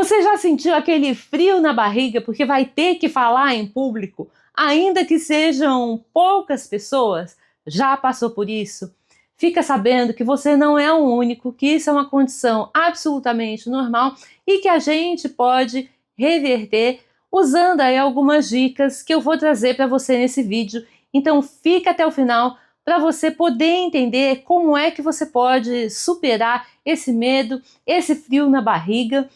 Você já sentiu aquele frio na barriga porque vai ter que falar em público, ainda que sejam poucas pessoas? Já passou por isso? Fica sabendo que você não é o único, que isso é uma condição absolutamente normal e que a gente pode reverter usando aí algumas dicas que eu vou trazer para você nesse vídeo. Então fica até o final para você poder entender como é que você pode superar esse medo, esse frio na barriga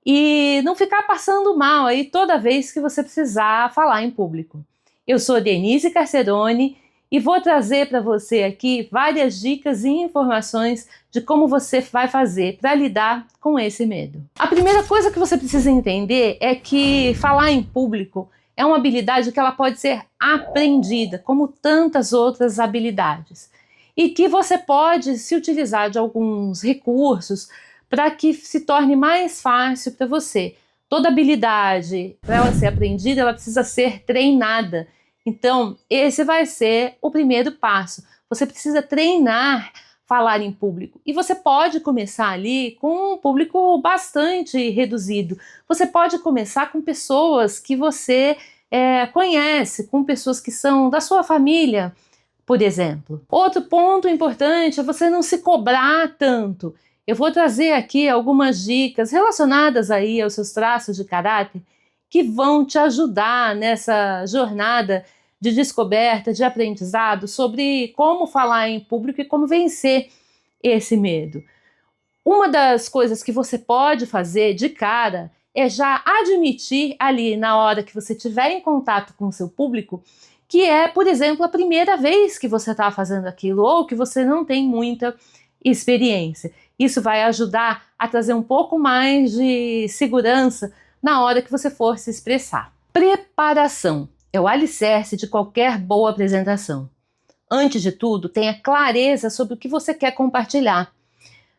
e não ficar passando mal aí toda vez que você precisar falar em público. Eu sou Denise Carcerone e vou trazer para você aqui várias dicas e informações de como você vai fazer para lidar com esse medo. A primeira coisa que você precisa entender é que falar em público é uma habilidade que ela pode ser aprendida, como tantas outras habilidades, e que você pode se utilizar de alguns recursos para que se torne mais fácil para você. Toda habilidade, para ela ser aprendida, ela precisa ser treinada. Então, esse vai ser o primeiro passo. Você precisa treinar falar em público. E você pode começar ali com um público bastante reduzido. Você pode começar com pessoas que você conhece, com pessoas que são da sua família, por exemplo. Outro ponto importante é você não se cobrar tanto. Eu vou trazer aqui algumas dicas relacionadas aí aos seus traços de caráter que vão te ajudar nessa jornada de descoberta, de aprendizado sobre como falar em público e como vencer esse medo. Uma das coisas que você pode fazer de cara é já admitir ali na hora que você estiver em contato com o seu público que é, por exemplo, a primeira vez que você está fazendo aquilo ou que você não tem muita experiência. Isso vai ajudar a trazer um pouco mais de segurança na hora que você for se expressar. Preparação é o alicerce de qualquer boa apresentação. Antes de tudo, tenha clareza sobre o que você quer compartilhar.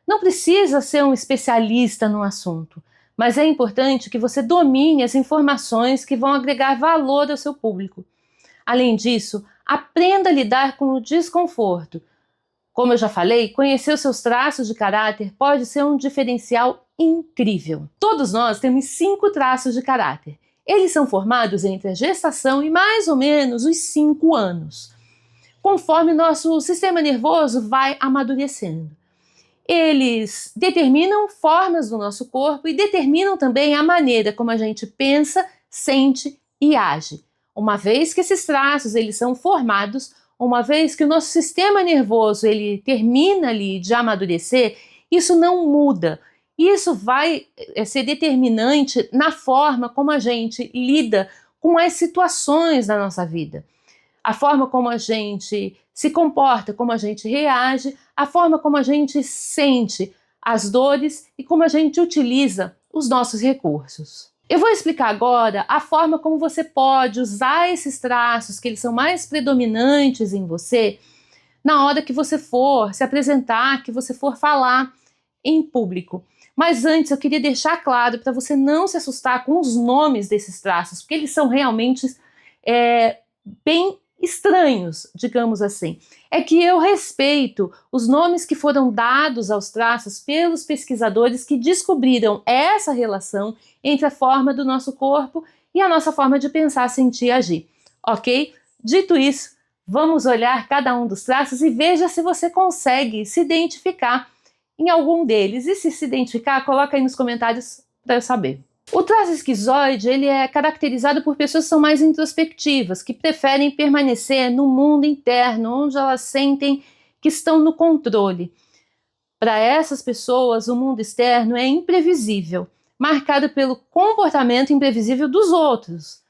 Não precisa ser um especialista no assunto, mas é importante que você domine as informações que vão agregar valor ao seu público. Além disso, aprenda a lidar com o desconforto. Como eu já falei, conhecer os seus traços de caráter pode ser um diferencial incrível. Todos nós temos 5 traços de caráter. Eles são formados entre a gestação e mais ou menos os 5 anos, conforme nosso sistema nervoso vai amadurecendo. Eles determinam formas do nosso corpo e determinam também a maneira como a gente pensa, sente e age. Uma vez que esses traços eles são formados, uma vez que o nosso sistema nervoso ele termina ali de amadurecer, isso não muda. Isso vai ser determinante na forma como a gente lida com as situações da nossa vida. A forma como a gente se comporta, como a gente reage, a forma como a gente sente as dores e como a gente utiliza os nossos recursos. Eu vou explicar agora a forma como você pode usar esses traços que eles são mais predominantes em você na hora que você for se apresentar, que você for falar em público. Mas antes eu queria deixar claro para você não se assustar com os nomes desses traços, porque eles são realmente bem estranhos, digamos assim. É que eu respeito os nomes que foram dados aos traços pelos pesquisadores que descobriram essa relação entre a forma do nosso corpo e a nossa forma de pensar, sentir e agir, ok? Dito isso, vamos olhar cada um dos traços e veja se você consegue se identificar em algum deles. E se identificar, coloca aí nos comentários para eu saber. O traço esquizoide ele é caracterizado por pessoas que são mais introspectivas, que preferem permanecer no mundo interno, onde elas sentem que estão no controle. Para essas pessoas, o mundo externo é imprevisível, marcado pelo comportamento imprevisível dos outros.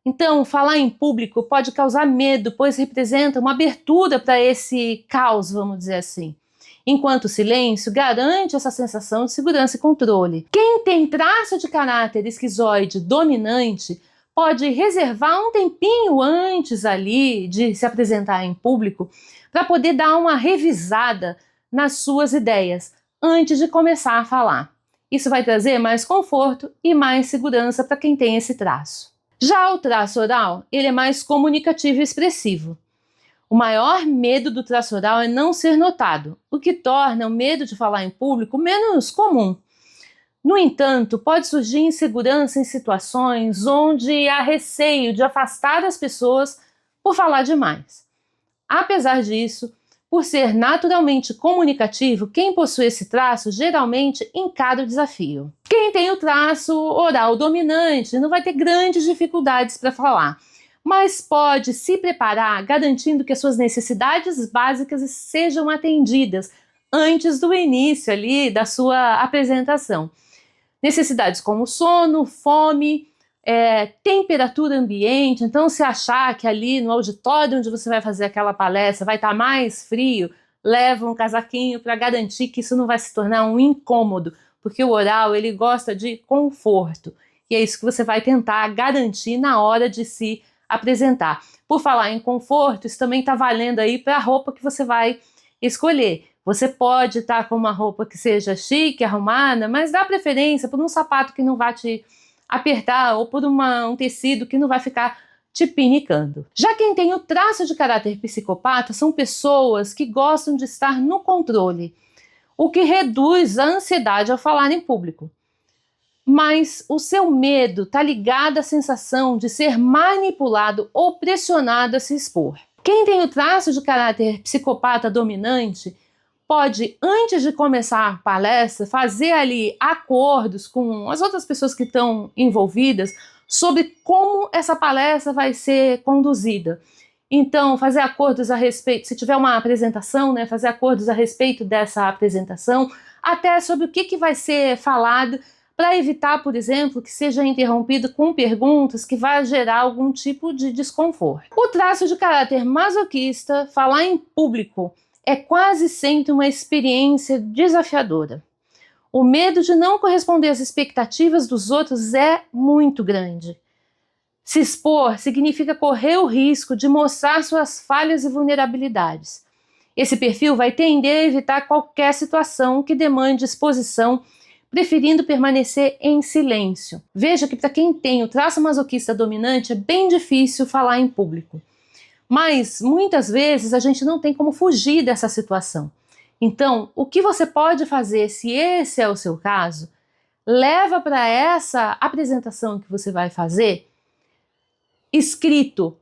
Então, falar em público pode causar medo, pois representa uma abertura para esse caos, vamos dizer assim. Enquanto o silêncio garante essa sensação de segurança e controle. Quem tem traço de caráter esquizoide dominante pode reservar um tempinho antes ali de se apresentar em público para poder dar uma revisada nas suas ideias antes de começar a falar. Isso vai trazer mais conforto e mais segurança para quem tem esse traço. Já o traço oral, ele é mais comunicativo e expressivo. O maior medo do traço oral é não ser notado, o que torna o medo de falar em público menos comum. No entanto, pode surgir insegurança em situações onde há receio de afastar as pessoas por falar demais. Apesar disso, por ser naturalmente comunicativo, quem possui esse traço geralmente encara o desafio. Quem tem o traço oral dominante não vai ter grandes dificuldades para falar, mas pode se preparar garantindo que as suas necessidades básicas sejam atendidas antes do início ali da sua apresentação. Necessidades como sono, fome, temperatura ambiente. Então, se achar que ali no auditório onde você vai fazer aquela palestra vai estar mais frio, leva um casaquinho para garantir que isso não vai se tornar um incômodo, porque o oral ele gosta de conforto, e é isso que você vai tentar garantir na hora de se apresentar. Por falar em conforto, isso também está valendo aí para a roupa que você vai escolher. Você pode estar com uma roupa que seja chique, arrumada, mas dá preferência por um sapato que não vai te apertar ou por um tecido que não vai ficar te pinicando. Já quem tem o traço de caráter psicopata são pessoas que gostam de estar no controle, o que reduz a ansiedade ao falar em público. Mas o seu medo está ligado à sensação de ser manipulado ou pressionado a se expor. Quem tem o traço de caráter psicopata dominante pode, antes de começar a palestra, fazer ali acordos com as outras pessoas que estão envolvidas sobre como essa palestra vai ser conduzida. Então, fazer acordos a respeito, se tiver uma apresentação, né, fazer acordos a respeito dessa apresentação, até sobre o que vai ser falado, para evitar, por exemplo, que seja interrompido com perguntas que vai gerar algum tipo de desconforto. O traço de caráter masoquista, falar em público, é quase sempre uma experiência desafiadora. O medo de não corresponder às expectativas dos outros é muito grande. Se expor significa correr o risco de mostrar suas falhas e vulnerabilidades. Esse perfil vai tender a evitar qualquer situação que demande exposição, preferindo permanecer em silêncio. Veja que para quem tem o traço masoquista dominante é bem difícil falar em público. Mas muitas vezes a gente não tem como fugir dessa situação. Então, o que você pode fazer, se esse é o seu caso, leva para essa apresentação que você vai fazer escrito,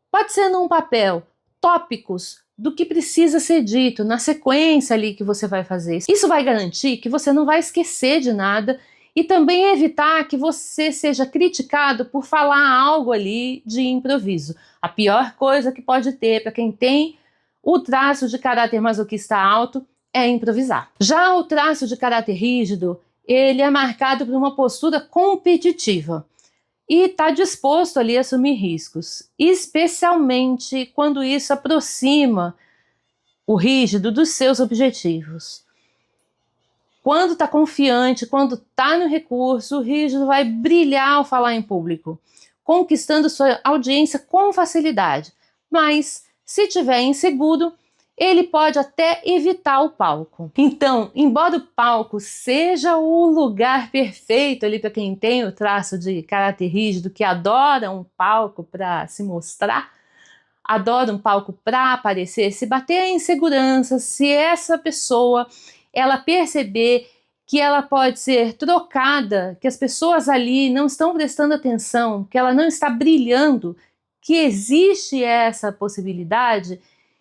pode ser num papel, tópicos do que precisa ser dito na sequência ali que você vai fazer. Isso vai garantir que você não vai esquecer de nada e também evitar que você seja criticado por falar algo ali de improviso. A pior coisa que pode ter para quem tem o traço de caráter masoquista alto é improvisar. Já o traço de caráter rígido, ele é marcado por uma postura competitiva e está disposto ali a assumir riscos, especialmente quando isso aproxima o rígido dos seus objetivos. Quando está confiante, quando está no recurso, o rígido vai brilhar ao falar em público, conquistando sua audiência com facilidade. Mas, se estiver inseguro, ele pode até evitar o palco. Então, embora o palco seja o lugar perfeito ali para quem tem o traço de caráter rígido, que adora um palco para se mostrar, adora um palco para aparecer, se bater em insegurança, se essa pessoa ela perceber que ela pode ser trocada, que as pessoas ali não estão prestando atenção, que ela não está brilhando, que existe essa possibilidade,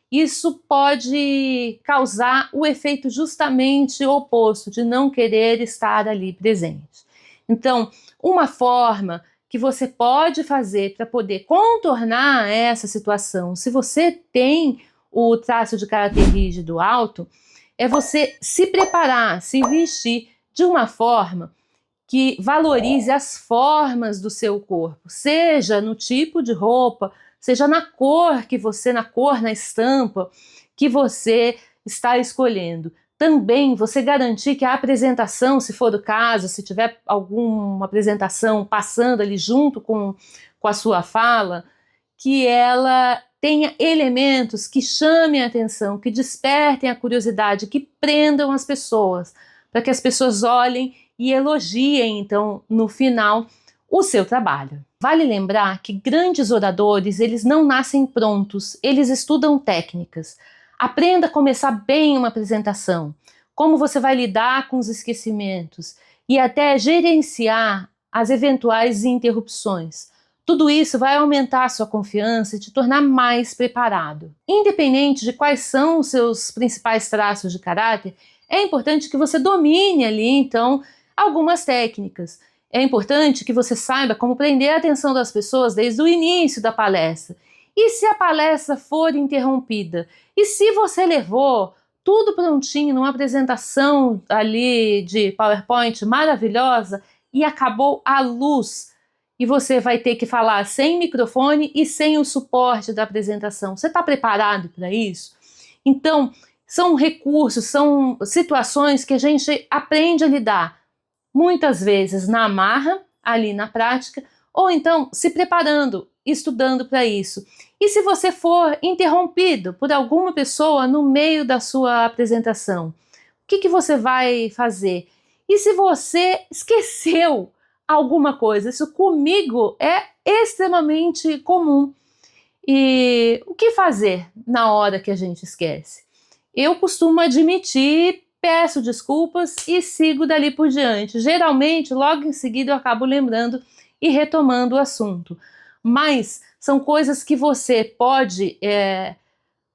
isso pode causar o efeito justamente oposto, de não querer estar ali presente. Então, uma forma que você pode fazer para poder contornar essa situação, se você tem o traço de caráter rígido alto, é você se preparar, se vestir de uma forma que valorize as formas do seu corpo, seja no tipo de roupa, seja na cor na estampa que você está escolhendo. Também você garantir que a apresentação, se for o caso, se tiver alguma apresentação passando ali junto com a sua fala, que ela tenha elementos que chamem a atenção, que despertem a curiosidade, que prendam as pessoas, para que as pessoas olhem e elogiem, então, no final, o seu trabalho. Vale lembrar que grandes oradores, eles não nascem prontos, eles estudam técnicas. Aprenda a começar bem uma apresentação, como você vai lidar com os esquecimentos. e até gerenciar as eventuais interrupções. Tudo isso vai aumentar a sua confiança e te tornar mais preparado. Independente de quais são os seus principais traços de caráter, é importante que você domine ali, então, algumas técnicas. É importante que você saiba como prender a atenção das pessoas desde o início da palestra. E se a palestra for interrompida? E se você levou tudo prontinho numa apresentação ali de PowerPoint maravilhosa e acabou a luz e você vai ter que falar sem microfone e sem o suporte da apresentação? Você está preparado para isso? Então, são recursos, são situações que a gente aprende a lidar, muitas vezes na marra, ali na prática, ou então se preparando, estudando para isso. E se você for interrompido por alguma pessoa no meio da sua apresentação, o que você vai fazer? E se você esqueceu alguma coisa? Isso comigo é extremamente comum. E o que fazer na hora que a gente esquece? Eu costumo admitir, peço desculpas e sigo dali por diante. Geralmente, logo em seguida, eu acabo lembrando e retomando o assunto. Mas são coisas que você pode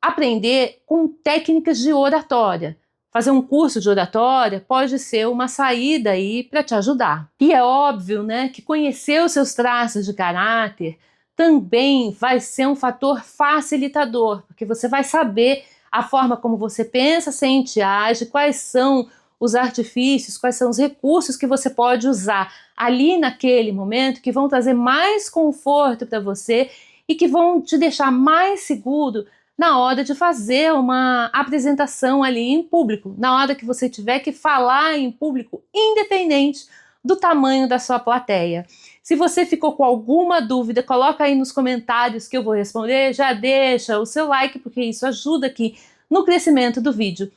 aprender com técnicas de oratória. Fazer um curso de oratória pode ser uma saída aí para te ajudar. E é óbvio, né, que conhecer os seus traços de caráter também vai ser um fator facilitador, porque você vai saber a forma como você pensa, sente e age, quais são os artifícios, quais são os recursos que você pode usar ali naquele momento que vão trazer mais conforto para você e que vão te deixar mais seguro na hora de fazer uma apresentação ali em público, na hora que você tiver que falar em público, independente do tamanho da sua plateia. Se você ficou com alguma dúvida, coloca aí nos comentários que eu vou responder, já deixa o seu like, porque isso ajuda aqui no crescimento do vídeo.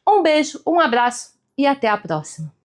Um beijo, um abraço e até a próxima!